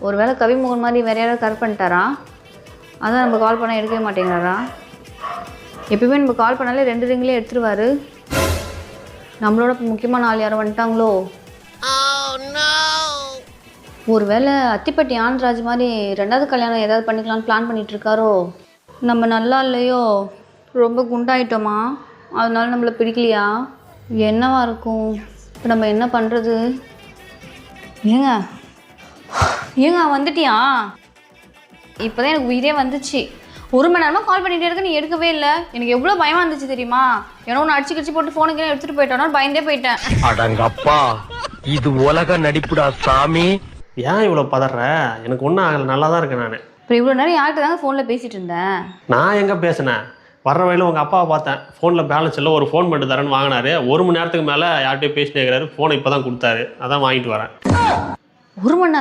ஒரு வேளை கவிமோகன் மாதிரி வேறு யாராவது கரெக்ட் பண்ணிட்டாரா? அதான் நம்ம கால் பண்ணால் எடுக்கவே மாட்டேங்கிறாரா? எப்பயுமே நம்ம கால் பண்ணாலே 2 ரிங்லேயே எடுத்துருவார். நம்மளோட முக்கியமான ஆள் யாரும் வந்துட்டாங்களோ? ஒரு வேளை அத்திப்பட்டி ஆனந்த்ராஜ் மாதிரி 2வது கல்யாணம் ஏதாவது பண்ணிக்கலான்னு பிளான் பண்ணிகிட்ருக்காரோ? நம்ம நல்லா இல்லையோ, ரொம்ப குண்டாயிட்டோமா, அதனால நம்மளை பிடிக்கலையா? என்னவா இருக்கும்? இப்போ நம்ம என்ன பண்ணுறது? ஏங்க ஏங்க வந்துட்டியா? இப்போ தான் எனக்கு உயிரே வந்துச்சு. 1 மணி நேரமாக கால் பண்ணிகிட்டே இருக்க, நீ எடுக்கவே இல்லை. எனக்கு எவ்வளோ பயமாக இருந்துச்சு தெரியுமா? ஏன்னா ஒன்று அடிச்சு கடிச்சு போட்டு ஃபோனுக்கு எடுத்துகிட்டு போயிட்டோன்னு பயந்தே போயிட்டேன். அடங்கப்பா, இது உலக நடிப்புடா சாமி. ஏன் இவ்வளோ பதற? எனக்கு ஒன்றும் ஆகலை, நல்லா தான் இருக்கேன் நான். இப்போ இவ்வளோ நேரம் யார்கிட்ட தாங்க ஃபோனில் பேசிகிட்டு இருந்தேன்? நான் எங்கே பேசினேன்? வர்ற வழியில் உங்கள் அப்பாவை பார்த்தேன். ஃபோனில் பேலன்ஸ் இல்லை, ஒரு ஃபோன் பண்ணிட்டு தரேன்னு வாங்கினாரு. 1 மணி நேரத்துக்கு மேலே யார்கிட்டயும் பேசிட்டு இருக்கிறாரு. ஃபோனை இப்போ தான் கொடுத்தாரு, அதான் வாங்கிட்டு வரேன். 1 மணி